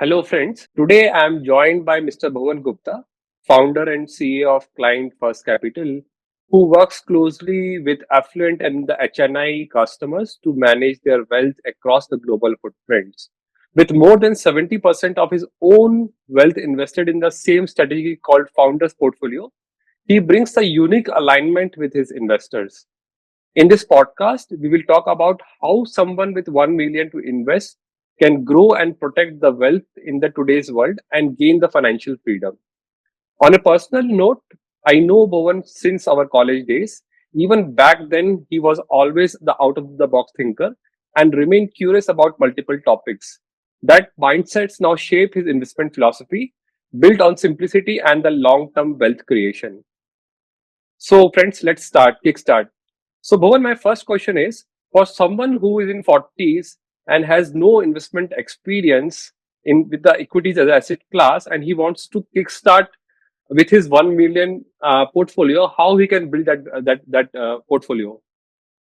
Hello, friends. Today I am joined by Mr. Bhuvan Gupta, founder and CEO of Client First Capital, who works closely with affluent and the HNI customers to manage their wealth across the global footprints. With more than 70% of his own wealth invested in the same strategy called Founders Portfolio, he brings a unique alignment with his investors. In this podcast, we will talk about how someone with 1 million to invest can grow and protect the wealth in the today's world and gain the financial freedom. On a personal note, I know Bhuvan since our college days. Even back then, he was always the out of the box thinker and remained curious about multiple topics. That mindsets now shape his investment philosophy, built on simplicity and the long term wealth creation. So, friends, let's kickstart. So, Bhuvan, my first question is for someone who is in 40s and has no investment experience in with the equities as an asset class, and he wants to kickstart with his 1 million portfolio, how he can build that portfolio.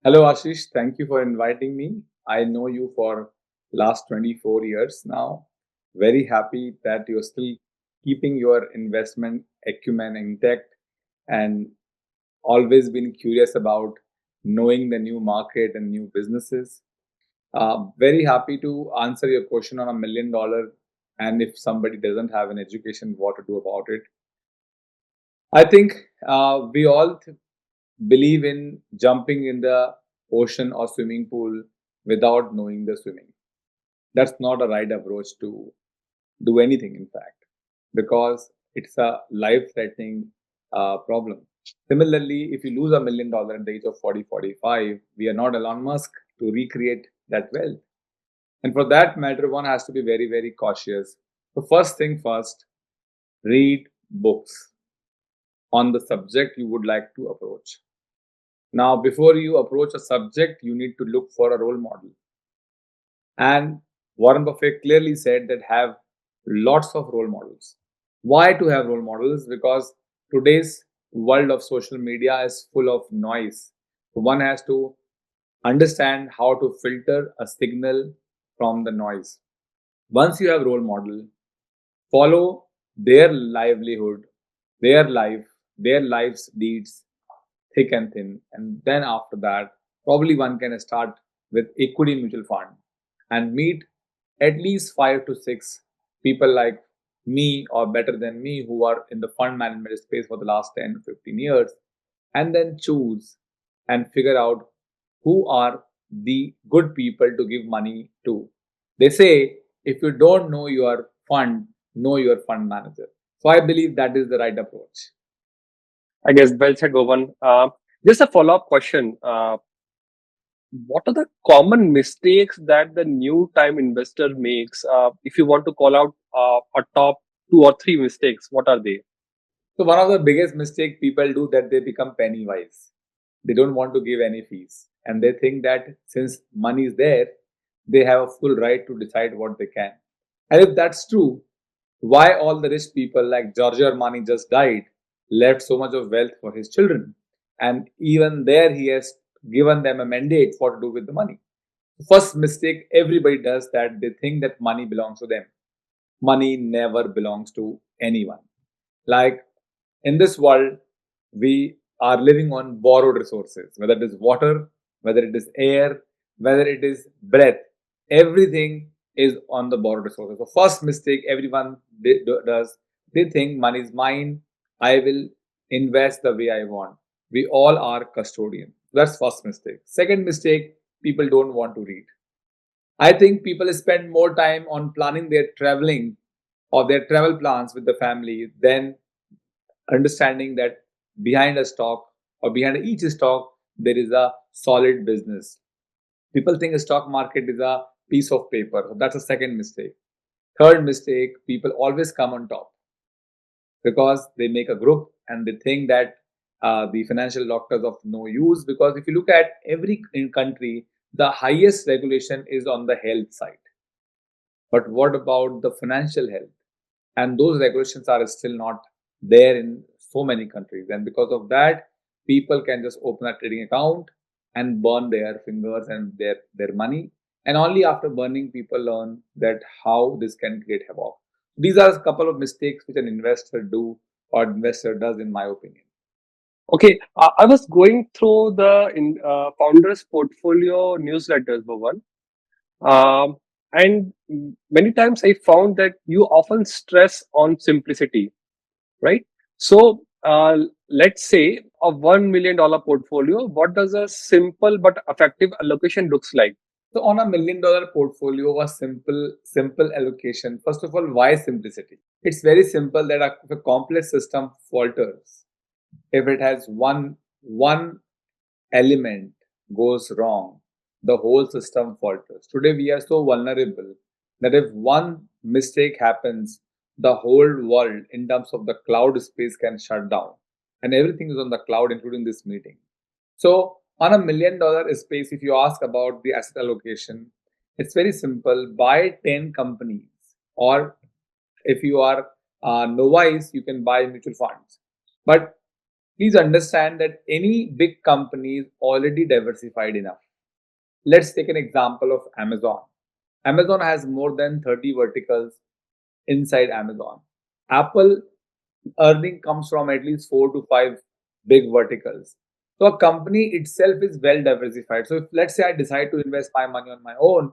Hello, Ashish. Thank you for inviting me. I know you for last 24 years now. Very happy that you're still keeping your investment acumen intact and always been curious about knowing the new market and new businesses. Very happy to answer your question on $1 million. And if somebody doesn't have an education, what to do about it. I think we all believe in jumping in the ocean or swimming pool without knowing the swimming. That's not a right approach to do anything, in fact, because it's a life threatening problem. Similarly, if you lose $1 million at the age of 40, 45, we are not Elon Musk to recreate that wealth. And for that matter, one has to be very, very cautious. So, first thing first, read books on the subject you would like to approach. Now, before you approach a subject, you need to look for a role model. And Warren Buffett clearly said that have lots of role models. Why to have role models? Because today's world of social media is full of noise. So one has to understand how to filter a signal from the noise. Once you have role model, follow their livelihood, their life, their life's deeds, thick and thin. And then after that, probably one can start with equity mutual fund and meet at least 5 to 6 people like me or better than me who are in the fund management space for the last 10 to 15 years, and then choose and figure out who are the good people to give money to. They say if you don't know your fund, know your fund manager. So I believe that is the right approach. I guess well said, Bhuvan. Just a follow up question. What are the common mistakes that the new time investor makes? If you want to call out a top two or three mistakes, what are they? So one of the biggest mistake people do that they become penny wise. They don't want to give any fees, and they think that since money is there, they have a full right to decide what they can. And if that's true, why all the rich people like Giorgio Armani just died, left so much of wealth for his children, and even there he has given them a mandate for to do with the money. First mistake everybody does that they think that money belongs to them. Money never belongs to anyone. Like in this world, we are living on borrowed resources, whether it is water, whether it is air, whether it is breath. Everything is on the borrowed resources. The first mistake everyone does, they think money is mine. I will invest the way I want. We all are custodian. That's first mistake. Second mistake, people don't want to read. I think people spend more time on planning their traveling or their travel plans with the family than understanding that behind a stock or behind each stock there is a solid business. People think a stock market is a piece of paper. That's a second mistake. Third mistake, people always come on top because they make a group and they think that the financial doctors of no use. Because if you look at every country, the highest regulation is on the health side. But what about the financial health? And those regulations are still not there in so many countries. And because of that, people can just open a trading account and burn their fingers and their money. And only after burning, people learn that how this can create havoc. These are a couple of mistakes which an investor do or investor does, in my opinion. Okay, I was going through the founders portfolio newsletters, Bhuvan, um, and many times I found that you often stress on simplicity, right? So let's say a $1 million portfolio. What does a simple but effective allocation looks like? So on $1 million portfolio, a simple allocation. First of all, why simplicity? It's very simple that if a complex system falters, if it has one element goes wrong, the whole system falters. Today we are so vulnerable that if one mistake happens, the whole world in terms of the cloud space can shut down. And everything is on the cloud, including this meeting. So on $1 million space, if you ask about the asset allocation, it's very simple. Buy 10 companies, or if you are novice, you can buy mutual funds. But please understand that any big company is already diversified enough. Let's take an example of Amazon. Amazon has more than 30 verticals inside Amazon. Apple earning comes from at least 4 to 5 big verticals. So a company itself is well diversified. So if let's say I decide to invest my money on my own,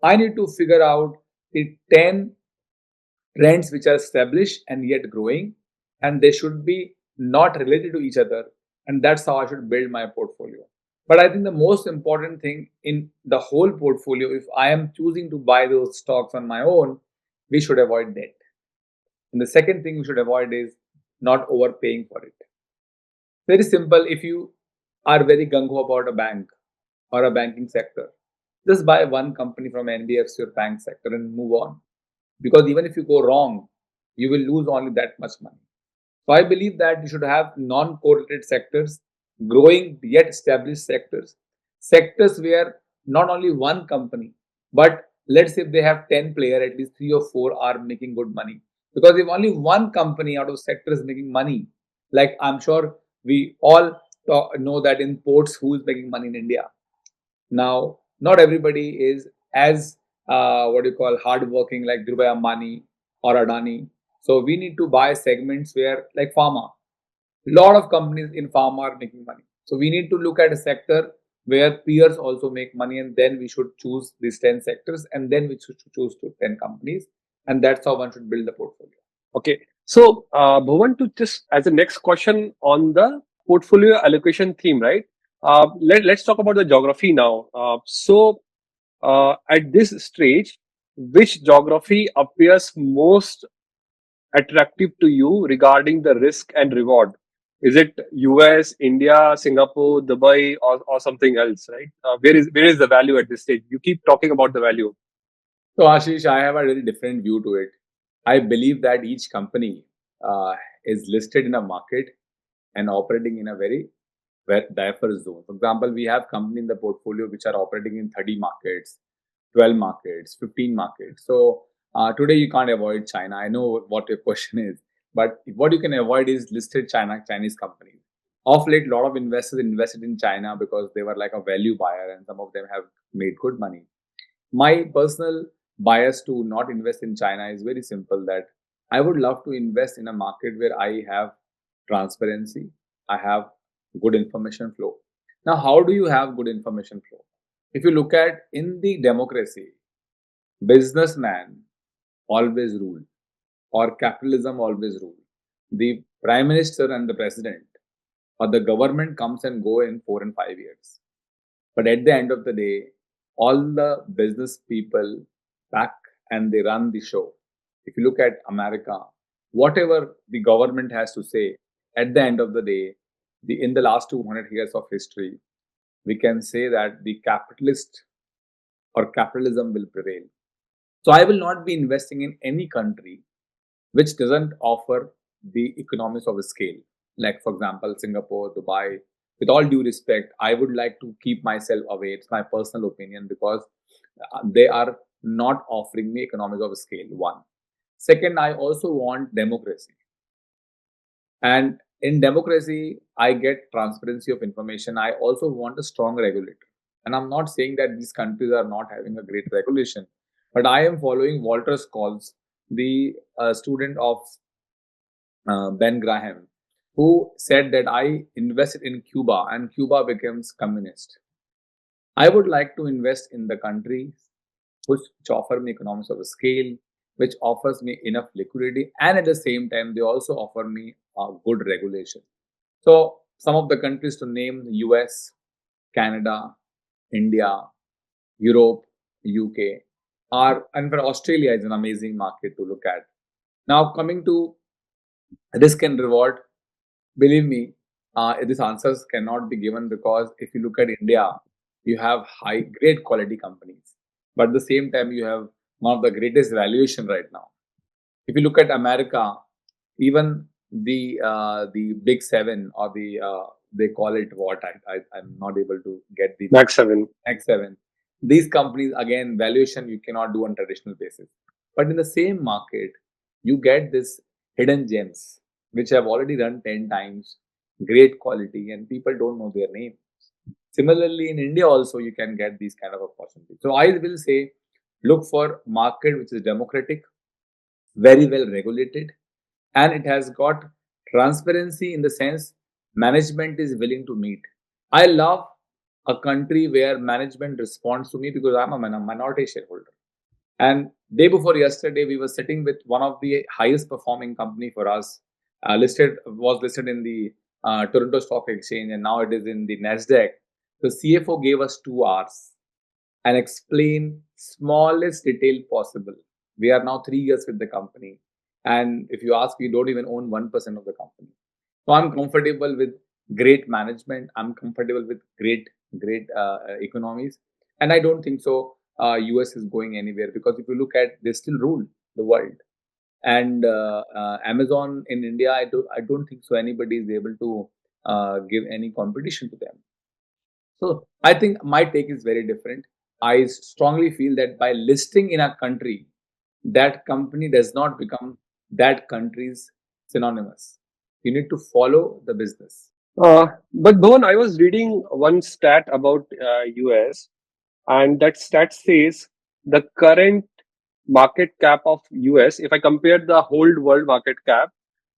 I need to figure out the 10 trends which are established and yet growing, and they should be not related to each other. And that's how I should build my portfolio. But I think the most important thing in the whole portfolio, if I am choosing to buy those stocks on my own, we should avoid debt. And the second thing we should avoid is not overpaying for it. Very simple. If you are very gung ho about a bank or a banking sector, just buy one company from NBFC or bank sector and move on. Because even if you go wrong, you will lose only that much money. So I believe that you should have non-correlated sectors, growing yet established sectors, sectors where not only one company, but let's say if they have 10 players, at least 3 or 4 are making good money. Because if only one company out of sector is making money, like I'm sure we all know that in ports who is making money in India. Now, not everybody is as what do you call hardworking like Dhirubhai Ambani or Adani. So we need to buy segments where like pharma. A lot of companies in pharma are making money. So we need to look at a sector where peers also make money, and then we should choose these 10 sectors, and then we should choose to 10 companies, and that's how one should build the portfolio. Okay. So, Bhuvan, to just as a next question on the portfolio allocation theme, right? Let's talk about the geography now. At this stage, which geography appears most attractive to you regarding the risk and reward? Is it US, India, Singapore, Dubai, or something else, right? Where is the value at this stage? You keep talking about the value. So, Ashish, I have a very different view to it. I believe that each company is listed in a market and operating in a very diverse zone. For example, we have company in the portfolio which are operating in 30 markets, 12 markets, 15 markets. So today you can't avoid China. I know what your question is, but what you can avoid is listed Chinese companies. Of late, a lot of investors invested in China because they were like a value buyer, and some of them have made good money. My personal bias to not invest in China is very simple, that I would love to invest in a market where I have transparency, I have good information flow. Now, how do you have good information flow? If you look at in the democracy, businessman always rule, or capitalism always rule. The prime minister and the president or the government comes and go in 4 and 5 years. But at the end of the day, all the business people back and they run the show. If you look at America, whatever the government has to say, at the end of the day, in the last 200 years of history, we can say that the capitalist or capitalism will prevail. So I will not be investing in any country which doesn't offer the economies of scale. Like, for example, Singapore, Dubai. With all due respect, I would like to keep myself away. It's my personal opinion because they are not offering me economies of scale. One. Second, I also want democracy. And in democracy, I get transparency of information. I also want a strong regulator. And I'm not saying that these countries are not having a great regulation, but I am following Walter Scholz, the student of Ben Graham, who said that I invested in Cuba and Cuba becomes communist. I would like to invest in the countries which offer me economies of scale, which offers me enough liquidity, and at the same time, they also offer me a good regulation. So, some of the countries to name: US, Canada, India, Europe, UK, and for Australia is an amazing market to look at. Now, coming to risk and reward, believe me, these answers cannot be given because if you look at India, you have great quality companies, but at the same time, you have one of the greatest valuation right now. If you look at America, even the big seven or they call it what I'm not able to get the Max 7. X7. These companies again valuation you cannot do on traditional basis, but in the same market you get this hidden gems which have already run 10 times, great quality, and people don't know their name. Similarly, in India also you can get these kind of opportunities. So I will say, look for market which is democratic, very well regulated, and it has got transparency in the sense management is willing to meet. I love a country where management responds to me because I'm a minority shareholder. And day before yesterday, we were sitting with one of the highest performing company for us, listed in the Toronto Stock Exchange, and now it is in the Nasdaq. The CFO gave us 2 hours and explain smallest detail possible. We are now 3 years with the company, and if you ask, we don't even own 1% of the company. So I'm comfortable with great management. I'm comfortable with great economies, and I don't think so. US is going anywhere because if you look at, they still rule the world. And Amazon in India, I don't think so. Anybody is able to give any competition to them. So I think my take is very different. I strongly feel that by listing in a country, that company does not become that country's synonymous. You need to follow the business. But Bhuvan, I was reading one stat about US, and that stat says the current market cap of US, if I compare the whole world market cap,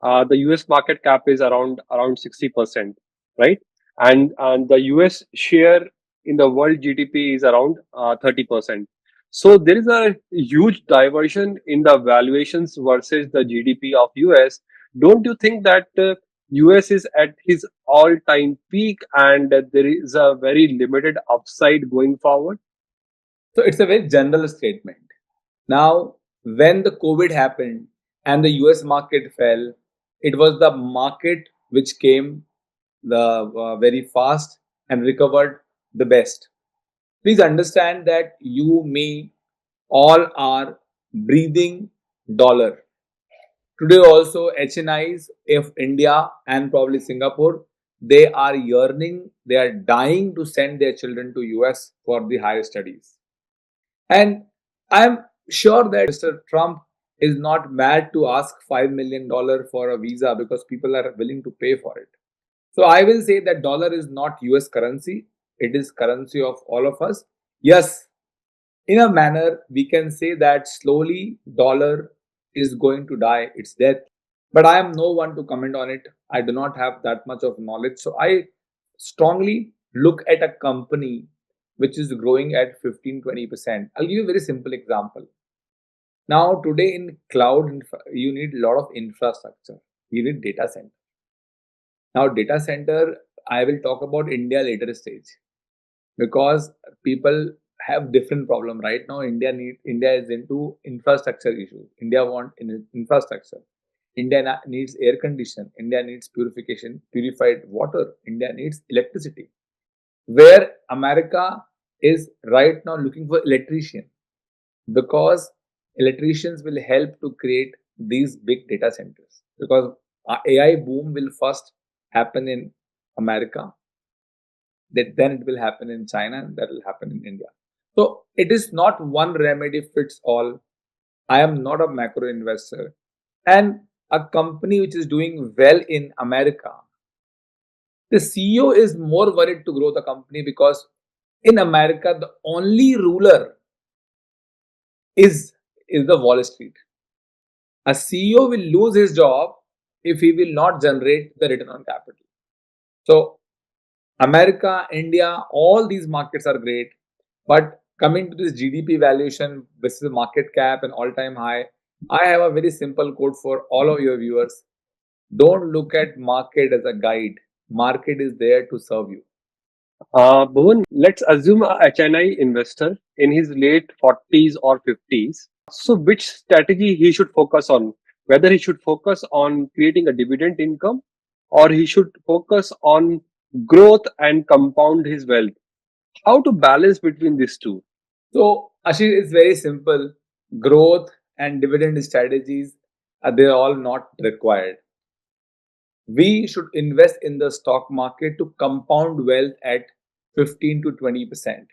the US market cap is around 60%, right? And the US share in the world GDP is around 30%. So there is a huge diversion in the valuations versus the GDP of US. Don't you think that US is at his all-time peak and there is a very limited upside going forward? So it's a very general statement. Now, when the COVID happened and the US market fell, it was the market which came the very fast and recovered the best. Please understand that you, me, all are breathing dollar. Today also HNIs of India and probably Singapore, they are yearning, they are dying to send their children to US for the higher studies. And I'm sure that Mr. Trump is not mad to ask $5 million for a visa because people are willing to pay for it. So I will say that dollar is not US currency. It is currency of all of us. Yes, in a manner, we can say that slowly dollar is going to die its death. But I am no one to comment on it. I do not have that much of knowledge. So I strongly look at a company which is growing at 15-20%. I'll give you a very simple example. Now, today in cloud, you need a lot of infrastructure. You need data center. Now, data center, I will talk about India later stage because people have different problem right now. India is into infrastructure issues. India want infrastructure. India needs air condition. India needs purified water. India needs electricity. Where America is right now looking for electrician because electricians will help to create these big data centers because AI boom will first happen in America, that then it will happen in China, and that will happen in India. So it is not one remedy fits all. I am not a macro investor. And a company which is doing well in America, the CEO is more worried to grow the company because In America, the only ruler is the Wall Street. A CEO will lose his job if he will not generate the return on capital. So America, India, all these markets are great. But coming to this GDP valuation versus market cap and all-time high, I have a very simple code for all of your viewers. Don't look at market as a guide. Market is there to serve you. Bhuvan, let's assume a HNI investor in his late 40s or 50s. So, which strategy he should focus on? Whether he should focus on creating a dividend income or he should focus on growth and compound his wealth. How to balance between these two? So Ashish, it's very simple. Growth and dividend strategies, they're all not required. We should invest in the stock market to compound wealth at 15 to 20%.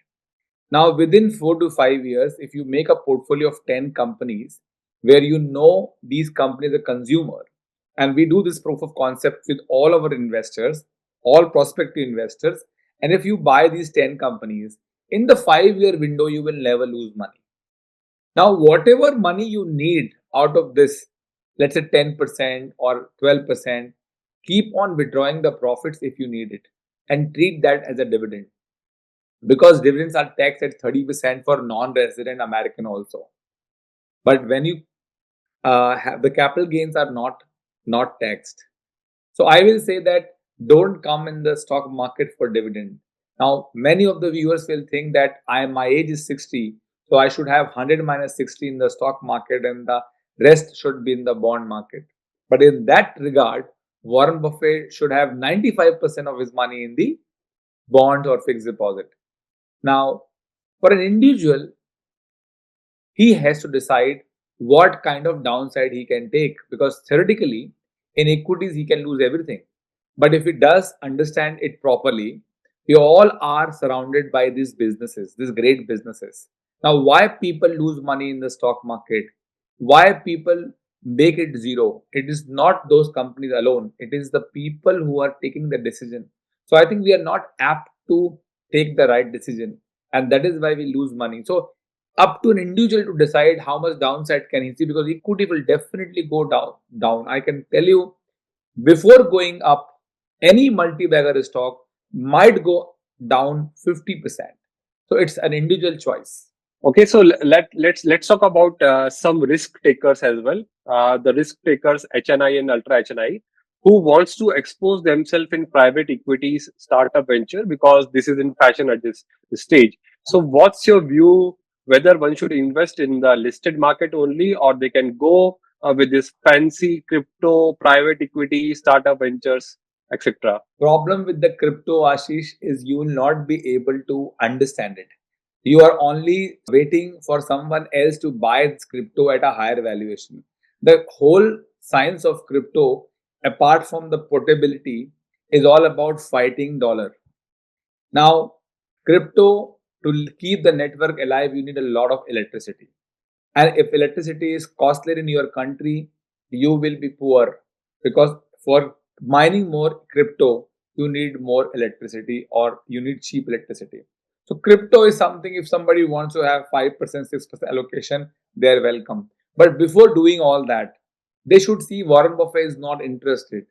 Now, within 4 to 5 years, if you make a portfolio of 10 companies where you know these companies are consumer, and we do this proof of concept with all our investors, all prospective investors, and if you buy these 10 companies, in the 5 year window, you will never lose money. Now, whatever money you need out of this, let's say 10% or 12%, keep on withdrawing the profits if you need it and treat that as a dividend, because dividends are taxed at 30% for non-resident American also. But when you have the capital gains are not taxed. So I will say that don't come in the stock market for dividend. Now, many of the viewers will think that my age is 60, so I should have 100 minus 60 in the stock market and the rest should be in the bond market. But in that regard, Warren Buffett should have 95% of his money in the bond or fixed deposit. Now, for an individual, he has to decide what kind of downside he can take, because theoretically in equities he can lose everything, but if he does understand it properly, we all are surrounded by these businesses, these great businesses. Now, why people lose money in the stock market, why people make it zero, it is not those companies alone, it is the people who are taking the decision. So I think we are not apt to take the right decision, and that is why we lose money. So up to an individual to decide how much downside can he see, because equity will definitely go down. I can tell you, before going up, any multi-bagger stock might go down 50%. So it's an individual choice. Okay, so let's talk about some risk takers as well. The risk takers, HNI and ultra HNI, who wants to expose themselves in private equities startup venture because this is in fashion at this stage. So, what's your view? Whether one should invest in the listed market only, or they can go with this fancy crypto, private equity, startup ventures, etc. Problem with the crypto, Ashish, is you will not be able to understand it. You are only waiting for someone else to buy this crypto at a higher valuation. The whole science of crypto, apart from the portability, is all about fighting dollar. Now, crypto, to keep the network alive, you need a lot of electricity. And if electricity is costlier in your country, you will be poor, because for mining more crypto, you need more electricity or you need cheap electricity. So crypto is something, if somebody wants to have 5%, 6% allocation, they're welcome. But before doing all that, they should see Warren Buffett is not interested.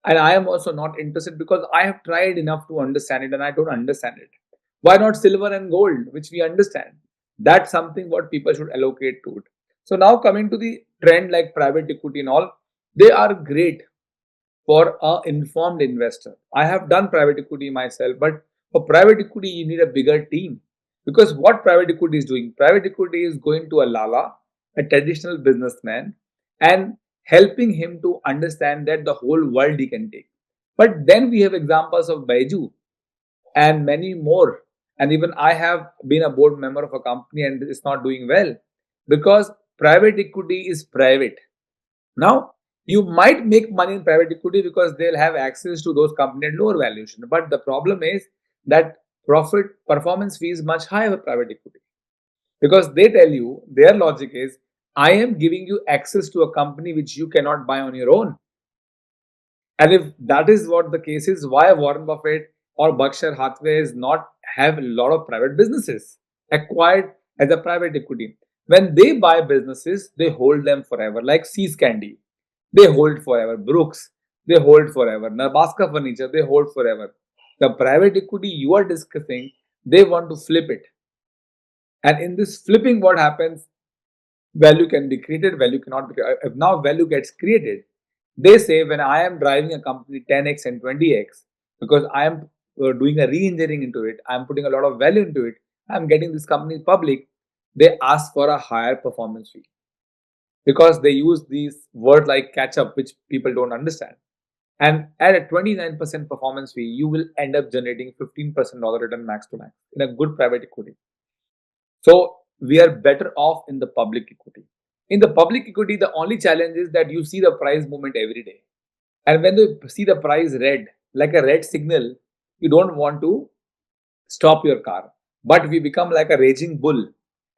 And I am also not interested, because I have tried enough to understand it and I don't understand it. Why not silver and gold, which we understand? That's something what people should allocate to it. So now coming to the trend like private equity and all, they are great for a informed investor. I have done private equity myself, but for private equity you need a bigger team, because what private equity is doing, private equity is going to a lala, a traditional businessman, and helping him to understand that the whole world he can take. But then we have examples of Baiju and many more. And even I have been a board member of a company and it's not doing well, because private equity is private. Now, you might make money in private equity because they'll have access to those companies at lower valuation. But the problem is that profit performance fee is much higher for private equity, because they tell you, their logic is, I am giving you access to a company which you cannot buy on your own. And if that is what the case is, why Warren Buffett or Berkshire Hathaway is not have a lot of private businesses acquired as a private equity. When they buy businesses, they hold them forever, like Seas Candy. They hold forever. Brooks, they hold forever. Nebraska Furniture, they hold forever. The private equity you are discussing, they want to flip it. And in this flipping, what happens? Value can be created, value cannot be created. If now value gets created, they say when I am driving a company 10x and 20x, because I am doing a re-engineering into it, I am putting a lot of value into it, I am getting this company public, they ask for a higher performance fee because they use these words like catch up, which people don't understand. And at a 29% performance fee, you will end up generating $15 return max to max in a good private equity. So we are better off in the public equity. In the public equity, the only challenge is that you see the price movement every day. And when you see the price red, like a red signal, you don't want to stop your car. But we become like a raging bull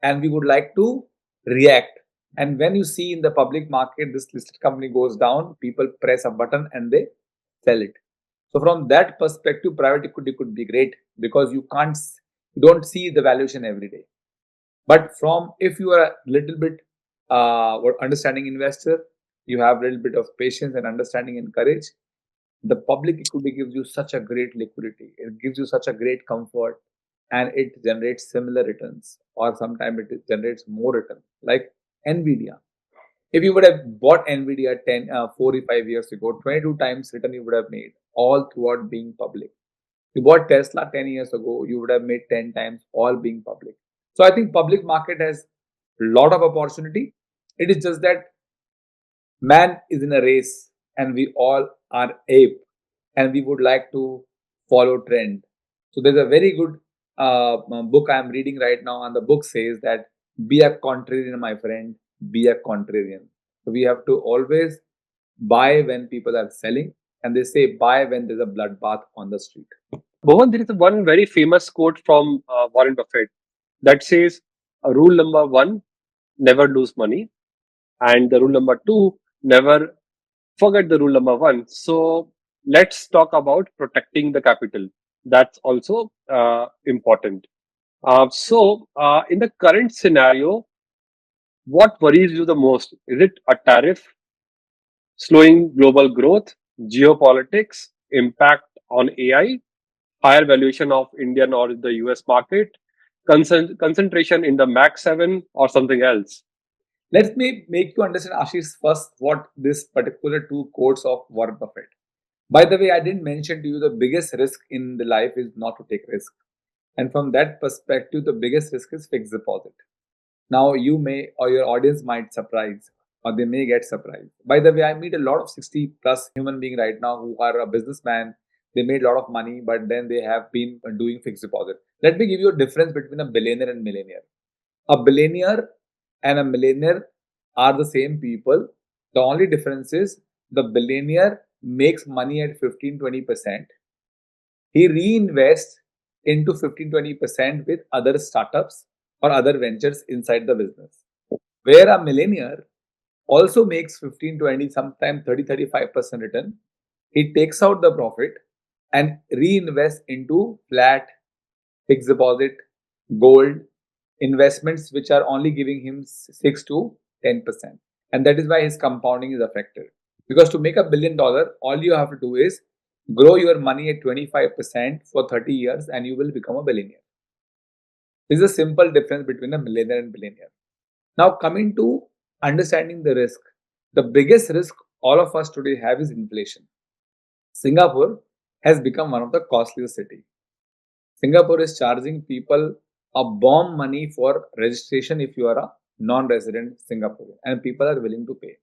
and we would like to react. And when you see in the public market, this listed company goes down, people press a button and they sell it. So from that perspective, private equity could be great because you don't see the valuation every day. But from if you are a little bit understanding investor, you have a little bit of patience and understanding and courage. The public equity gives you such a great liquidity. It gives you such a great comfort, and it generates similar returns, or sometimes it generates more return. Like Nvidia, if you would have bought Nvidia 45 years ago, 22 times return you would have made, all throughout being public. You bought Tesla 10 years ago, you would have made 10 times, all being public. So I think public market has a lot of opportunity. It is just that man is in a race and we all are ape and we would like to follow trend. So there's a very good book I'm reading right now, and the book says that be a contrarian, my friend, be a contrarian. So we have to always buy when people are selling, and they say buy when there's a bloodbath on the street. Bhuvan, there is one very famous quote from Warren Buffett that says, rule number one, never lose money. And the rule number two, never forget the rule number one. So let's talk about protecting the capital. That's also important. In the current scenario, what worries you the most? Is it a tariff, slowing global growth, geopolitics, impact on AI, higher valuation of Indian or the US market, concentration in the Max 7, or something else? Let me make you understand, Ashish, first what this particular two quotes of Warren Buffett. By the way, I didn't mention to you the biggest risk in the life is not to take risk. And from that perspective, the biggest risk is fixed deposit. Now, you may or your audience might surprise or they may get surprised. By the way, I meet a lot of 60 plus human being right now who are a businessman. They made a lot of money, but then they have been doing fixed deposit. Let me give you a difference between a billionaire and millionaire. A billionaire and a millionaire are the same people. The only difference is the billionaire makes money at 15-20%. He reinvests into 15-20% with other startups or other ventures inside the business. Where a millionaire also makes 15-20, sometimes 30-35% return. He takes out the profit and reinvests into flat, fixed deposit, gold, investments which are only giving him 6 to 10%. And that is why his compounding is affected. Because to make $1 billion, all you have to do is grow your money at 25% for 30 years and you will become a billionaire. This is a simple difference between a millionaire and billionaire. Now, coming to understanding the risk, the biggest risk all of us today have is inflation. Singapore has become one of the costliest cities. Singapore is charging people a bomb money for registration if you are a non-resident Singaporean, and people are willing to pay.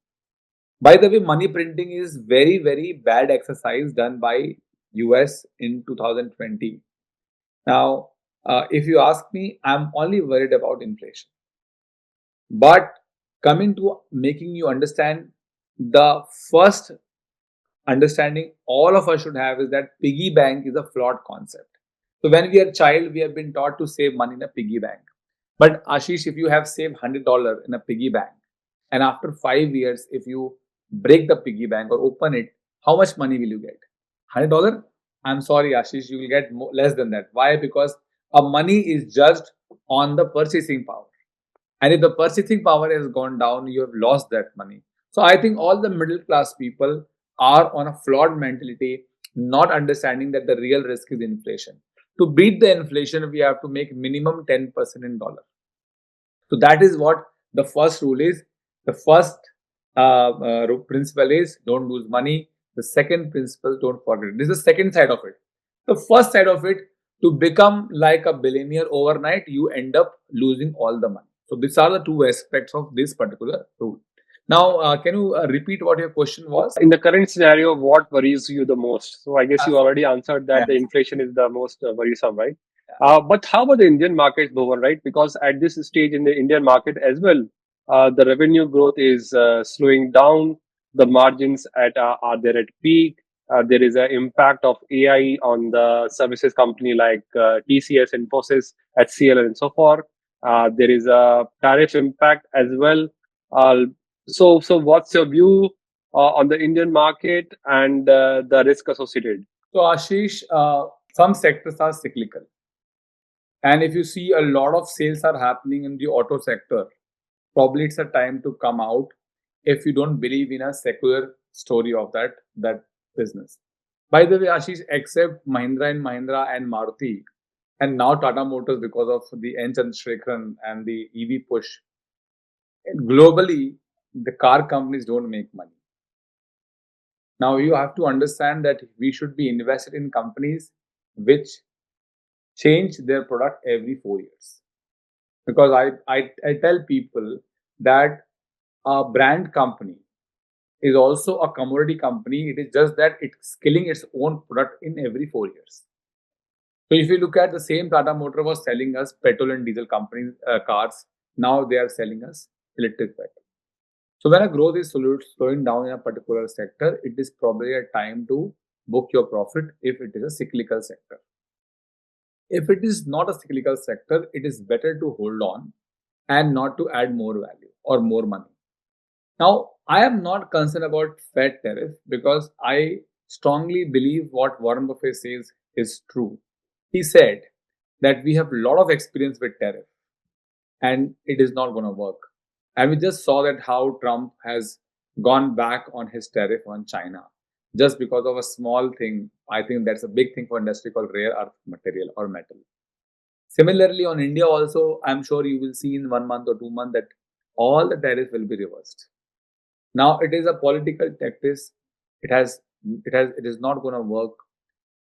By the way, money printing is very, very bad exercise done by US in 2020. Now, if you ask me, I'm only worried about inflation. But coming to making you understand, the first understanding all of us should have is that piggy bank is a flawed concept. So when we are child, we have been taught to save money in a piggy bank. But Ashish, if you have saved $100 in a piggy bank, and after 5 years, if you break the piggy bank or open it, how much money will you get? $100? I'm sorry, Ashish, you will get less than that. Why? Because A money is judged on the purchasing power. And if the purchasing power has gone down, you have lost that money. So I think all the middle class people are on a flawed mentality, not understanding that the real risk is inflation. To beat the inflation, we have to make minimum 10% in dollar. So that is what the first rule is. The first principle is don't lose money. The second principle, don't forget it. This is the second side of it. The first side of it, to become like a billionaire overnight, you end up losing all the money. So these are the two aspects of this particular rule. Now, can you repeat what your question was? In the current scenario, what worries you the most? So I guess you So already answered I that the answered. inflation is the most worrisome, right? Yeah. But how about the Indian markets, Bhuvan, right? Because at this stage in the Indian market as well, the revenue growth is slowing down. The margins are there at peak. There is an impact of AI on the services company like TCS, Infosys, HCL, and so forth. There is a tariff impact as well. Uh, so what's your view on the Indian market and the risk associated? So Ashish, some sectors are cyclical, and if you see a lot of sales are happening in the auto sector, probably it's a time to come out if you don't believe in a secular story of that business. By the way, Ashish, except Mahindra and Mahindra and Maruti, and now Tata Motors because of the N. Chandrasekaran and the EV push, globally the car companies don't make money. Now you have to understand that we should be invested in companies which change their product every 4 years. Because I tell people that a brand company is also a commodity company. It is just that it's scaling its own product in every 4 years. So if you look at the same Tata Motor was selling us petrol and diesel companies cars, now they are selling us electric vehicles. So when a growth is slowing down in a particular sector, it is probably a time to book your profit if it is a cyclical sector. If it is not a cyclical sector, it is better to hold on and not to add more value or more money. Now, I am not concerned about Fed tariff because I strongly believe what Warren Buffett says is true. He said that we have a lot of experience with tariff and it is not going to work. And we just saw that how Trump has gone back on his tariff on China just because of a small thing. I think that's a big thing for industry called rare earth material or metal. Similarly, on India also, I'm sure you will see in 1 month or 2 months that all the tariffs will be reversed. Now it is a political tactic. It is not going to work.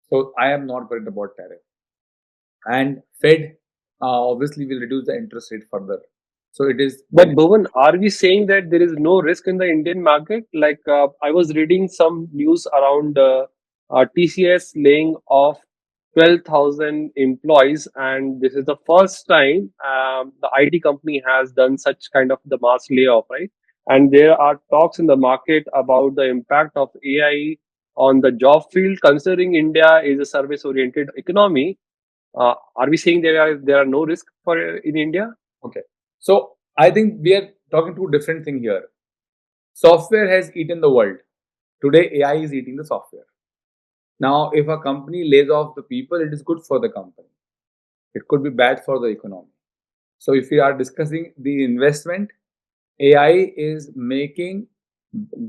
So I am not worried about tariff. And Fed obviously will reduce the interest rate further. So it is But very. Bhuvan, are we saying that there is no risk in the Indian market? Like I was reading some news around TCS laying off 12,000 employees, and this is the first time the IT company has done such kind of the mass layoff, right? And there are talks in the market about the impact of AI on the job field, considering India is a service-oriented economy. Are we saying there are no risk for in India? Okay. So I think we are talking two different things here. Software has eaten the world. Today AI is eating the software. Now if a company lays off the people, it is good for the company. It could be bad for the economy. So if we are discussing the investment, AI is making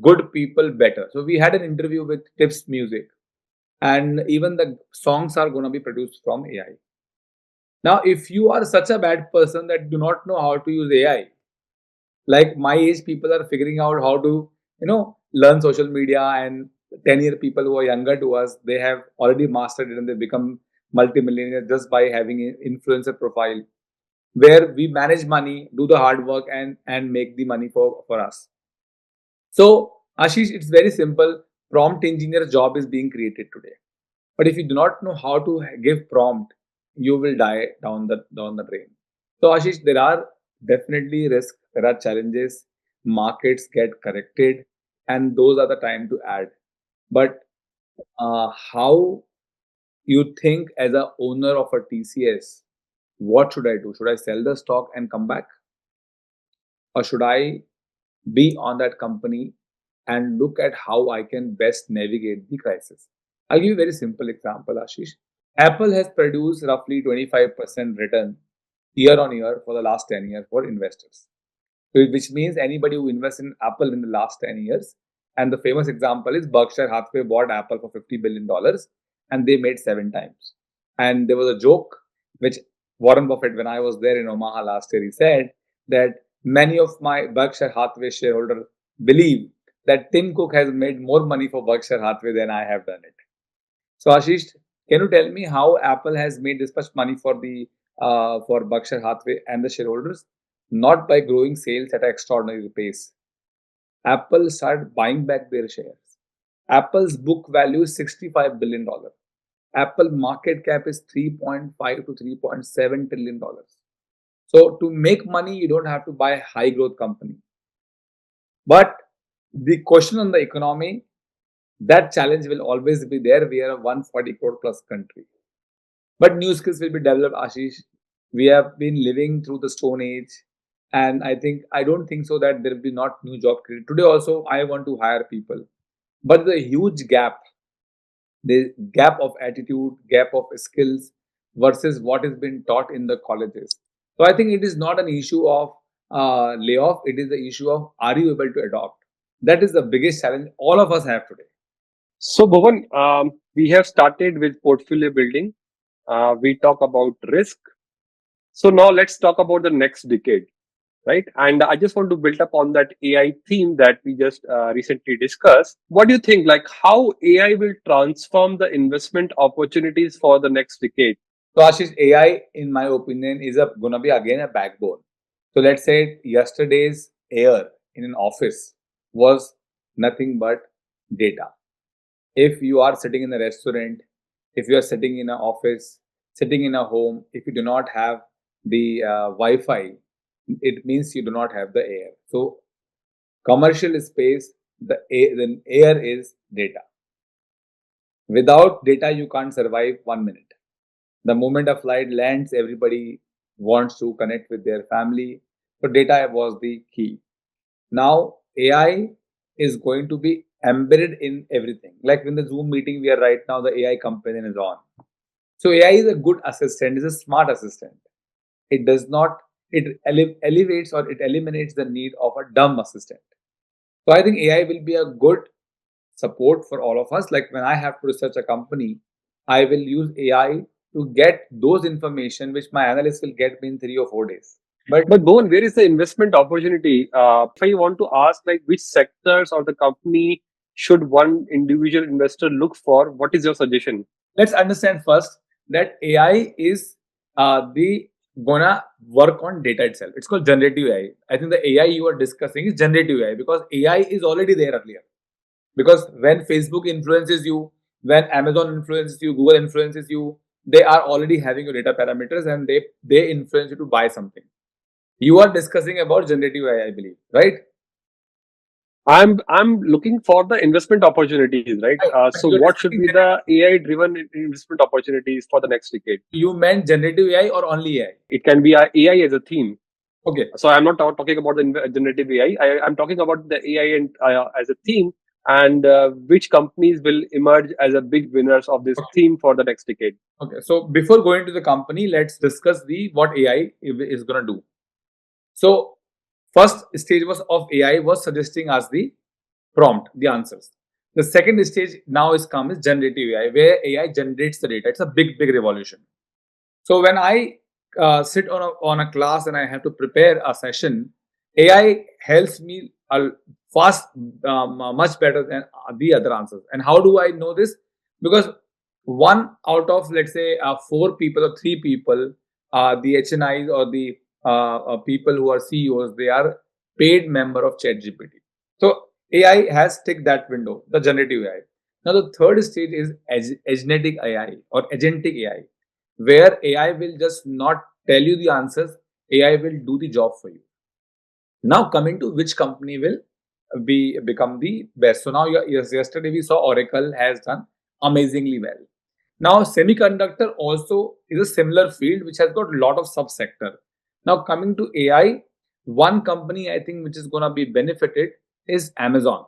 good people better. So we had an interview with Tips Music, and even the songs are going to be produced from AI. Now, if you are such a bad person that do not know how to use AI, like my age people are figuring out how to, learn social media, and 10-year people who are younger to us, they have already mastered it and they become multimillionaire just by having an influencer profile where we manage money, do the hard work, and make the money for us. So, Ashish, it's very simple. Prompt engineer job is being created today. But if you do not know how to give prompt, you will die down the drain. So, Ashish, there are definitely risks. There are challenges. Markets get corrected, and those are the time to add. But how you think as a owner of a TCS, what should I do? Should I sell the stock and come back, or should I be on that company and look at how I can best navigate the crisis? I'll give you a very simple example, Ashish. Apple has produced roughly 25% return year on year for the last 10 years for investors. Which means anybody who invests in Apple in the last 10 years, and the famous example is Berkshire Hathaway bought Apple for $50 billion and they made 7 times. And there was a joke which Warren Buffett, when I was there in Omaha last year, he said that many of my Berkshire Hathaway shareholders believe that Tim Cook has made more money for Berkshire Hathaway than I have done it. So Ashish, can you tell me how Apple has made this much money for the for Berkshire Hathaway and the shareholders? Not by growing sales at an extraordinary pace. Apple started buying back their shares. Apple's book value is $65 billion. Apple market cap is 3.5 to 3.7 trillion dollars. So to make money, you don't have to buy a high growth company. But the question on the economy, that challenge will always be there. We are a 140 crore plus country. But new skills will be developed, Ashish. We have been living through the Stone Age, and I don't think so that there will be not new job created. Today also, I want to hire people, but the huge gap, the gap of attitude, gap of skills versus what is being taught in the colleges. So I think it is not an issue of layoff. It is the issue of are you able to adopt? That is the biggest challenge all of us have today. So, Bhuvan, we have started with portfolio building. We talk about risk. So now let's talk about the next decade, right? And I just want to build up on that AI theme that we just recently discussed. What do you think? Like how AI will transform the investment opportunities for the next decade? So Ashish, AI, in my opinion, is gonna be again a backbone. So let's say yesterday's air in an office was nothing but data. If you are sitting in a restaurant, if you are sitting in an office, sitting in a home, if you do not have the Wi-Fi, it means you do not have the air. So commercial space, the air is data. Without data, you can't survive 1 minute. The moment a flight lands, everybody wants to connect with their family. So data was the key. Now AI is going to be embedded in everything. Like in the Zoom meeting we are right now, the AI companion is on. So AI is a good assistant, is a smart assistant. It does not, it elevates or it eliminates the need of a dumb assistant. So I think AI will be a good support for all of us. Like when I have to research a company, I will use AI to get those information which my analyst will get in 3 or 4 days. But Bhuvan, where is the investment opportunity? If I want to ask, like which sectors or the company should one individual investor look for? What is your suggestion? Let's understand first that AI is the gonna work on data itself. It's called generative AI. I think the AI you are discussing is generative AI because AI is already there earlier. Because when Facebook influences you, when Amazon influences you, Google influences you, they are already having your data parameters and they influence you to buy something. You are discussing about generative AI, I believe, right? I'm looking for the investment opportunities, right? Right. But So you're what should discussing be the AI driven investment opportunities for the next decade? you meant generative AI or only AI? It can be AI as a theme. Okay. So I'm not talking about the generative AI. I'm talking about the AI and as a theme, and which companies will emerge as a big winners of this theme for the next decade. Okay. So before going to the company, let's discuss the what AI is gonna do. So first stage was of AI was suggesting us the prompt, the answers. The second stage now is come is generative AI, where AI generates the data. It's a big revolution. So when I sit on a class and I have to prepare a session, AI helps me fast, much better than the other answers. And how do I know this? Because one out of let's say 4 people or 3 people, the HNIs or the people who are CEOs, they are paid member of ChatGPT. So AI has ticked that window, the generative AI. Now the third stage is agentic AI or agentic AI where AI will just not tell you the answers, AI will do the job for you. Now, coming to which company will become the best. So now, yesterday we saw Oracle has done amazingly well. Now, semiconductor also is a similar field which has got a lot of subsector. Now, coming to AI, one company I think which is going to be benefited is Amazon.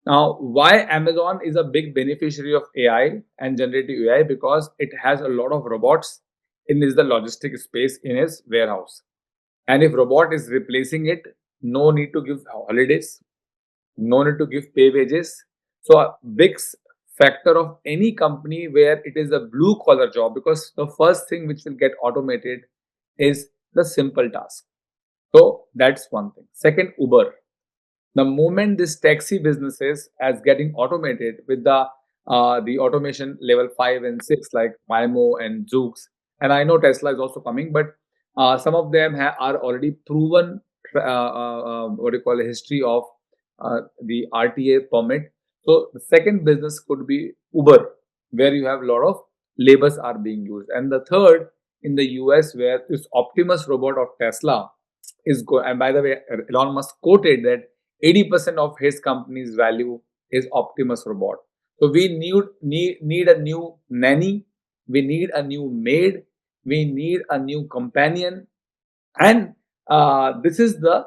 Now, why Amazon is a big beneficiary of AI and generative AI? Because it has a lot of robots in the logistic space in its warehouse. And if robot is replacing it, no need to give holidays, no need to give pay wages. So a big factor of any company where it is a blue collar job, because the first thing which will get automated is the simple task. So that's one thing. Second, Uber. The moment this taxi businesses as getting automated with the automation level 5 and 6 like Waymo and Zoox, and I know Tesla is also coming, but some of them are already proven what do you call a history of the RTA permit. So the second business could be Uber, where you have a lot of labors are being used, and the third in the US where this Optimus robot of Tesla is and by the way, Elon Musk quoted that 80% of his company's value is Optimus robot. So we need a new nanny, we need a new maid, we need a new companion, and this is the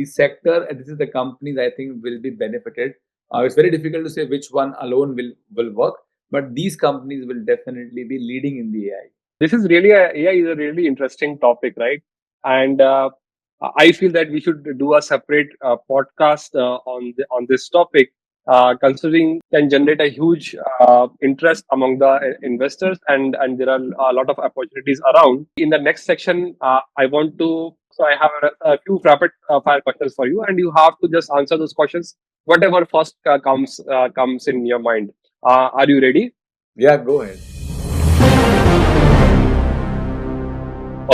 sector, and this is the companies I think will be benefited. It's very difficult to say which one alone will work, but these companies will definitely be leading in the AI. This is really AI is a really interesting topic, right? And I feel that we should do a separate podcast on this topic, considering can generate a huge interest among the investors, and there are a lot of opportunities around. In the next section, I want to. So I have a few rapid fire questions for you, and you have to just answer those questions, whatever first comes in your mind. Are you ready? Yeah, go ahead.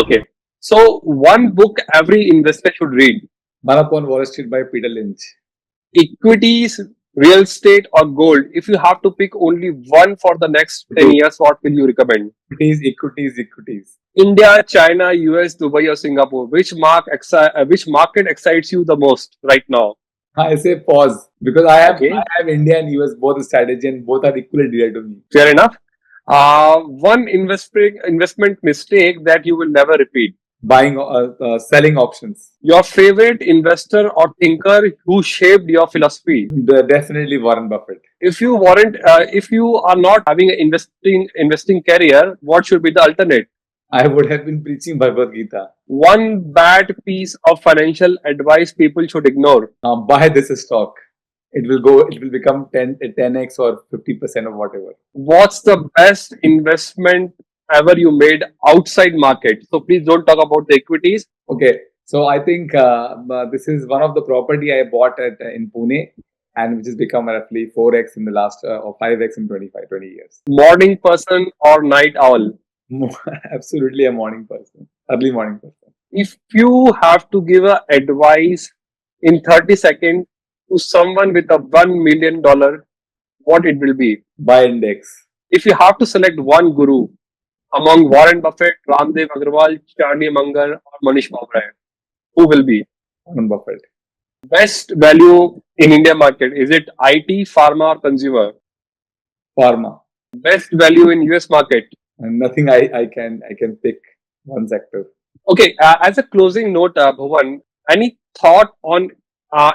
Okay. So one book every investor should read: Man Upon Wall Street by Peter Lynch. equities, real estate, or gold. If you have to pick only one for the next 10 years, what will you recommend? Equities. India, China, US, Dubai, or Singapore? Which market excites you the most right now? I say pause because I have Okay, I have India and US both strategy and both are equally dear to me. fair enough. One investment mistake that you will never repeat. Buying selling options. Your favorite investor or thinker who shaped your philosophy. Definitely Warren Buffett. If you are not having an investing career, what should be the alternate? I would have been preaching Bhagavad Gita. One bad piece of financial advice people should ignore. Buy this stock. It will become 10x or 50% of whatever. What's the best investment ever you made outside market? So please don't talk about the equities. Okay. So I think this is one of the property I bought in Pune, and which has become roughly 4x in the last or 5x in 20 years. Morning person or night owl? Absolutely a morning person, early morning person. If you have to give a advice in 30 seconds to someone with a $1 million, what it will be? Buy index. If you have to select one guru among Warren Buffett, Ramdev Agrawal, Charlie Munger, or Manish Bawra, who will be? Warren Buffett. Best value in India market, is it IT, pharma, or consumer? Pharma. Best value in US market. And nothing I can pick one sector. Okay, as a closing note, Bhuvan, any thought on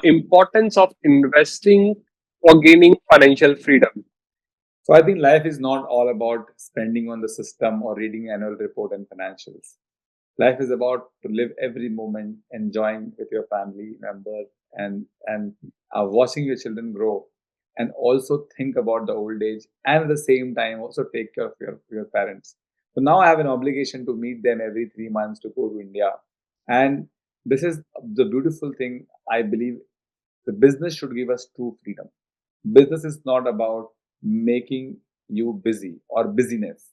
importance of investing for gaining financial freedom? So I think life is not all about spending on the system or reading annual report and financials. Life is about to live every moment, enjoying with your family member and watching your children grow, and also think about the old age, and at the same time also take care of your parents. So now I have an obligation to meet them every 3 months to go to India, and this is the beautiful thing. I believe the business should give us true freedom. Business is not about making you busy or busyness.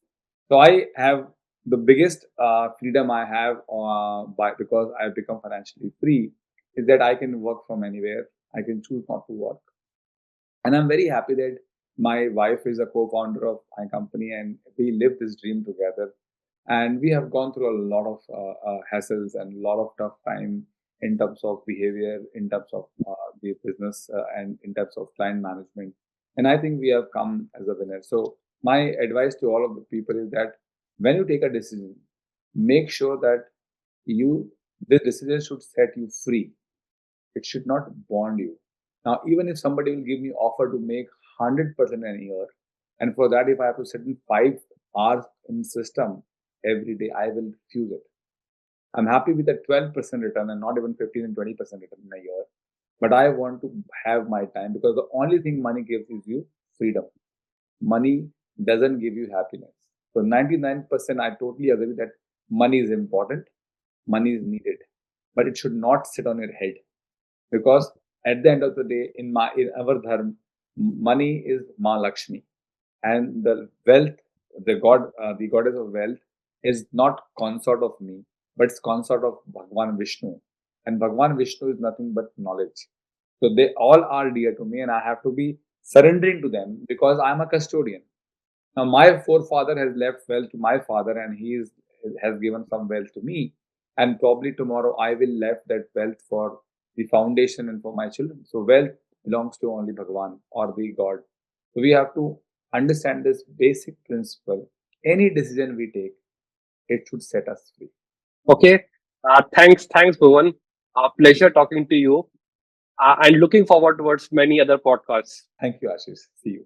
So I have the biggest freedom I have by because I've become financially free is that I can work from anywhere. I can choose not to work, and I'm very happy that my wife is a co-founder of my company, and we live this dream together. And we have gone through a lot of hassles and a lot of tough time in terms of behavior, in terms of the business, and in terms of client management. And I think we have come as a winner. So my advice to all of the people is that when you take a decision, make sure that you this decision should set you free. It should not bond you. Now, even if somebody will give me offer to make 100% in a year, and for that, if I have to sit in 5 hours in system every day, I will refuse it. I'm happy with a 12% return and not even 15 and 20% return in a year. But I want to have my time, because the only thing money gives is you freedom. Money doesn't give you happiness. So 99%, I totally agree that money is important, money is needed, but it should not sit on your head, because at the end of the day, in our dharma, money is Ma Lakshmi, and the wealth, the goddess of wealth, is not consort of me, but it's consort of Bhagwan Vishnu, and Bhagwan Vishnu is nothing but knowledge. So they all are dear to me, and I have to be surrendering to them because I'm a custodian. Now, my forefather has left wealth to my father, and has given some wealth to me. And probably tomorrow I will left that wealth for the foundation and for my children. So wealth belongs to only Bhagwan or the God. So we have to understand this basic principle. Any decision we take, it should set us free. Okay. Thanks, Bhuvan. Pleasure talking to you. And looking forward towards many other podcasts. Thank you, Ashish. See you.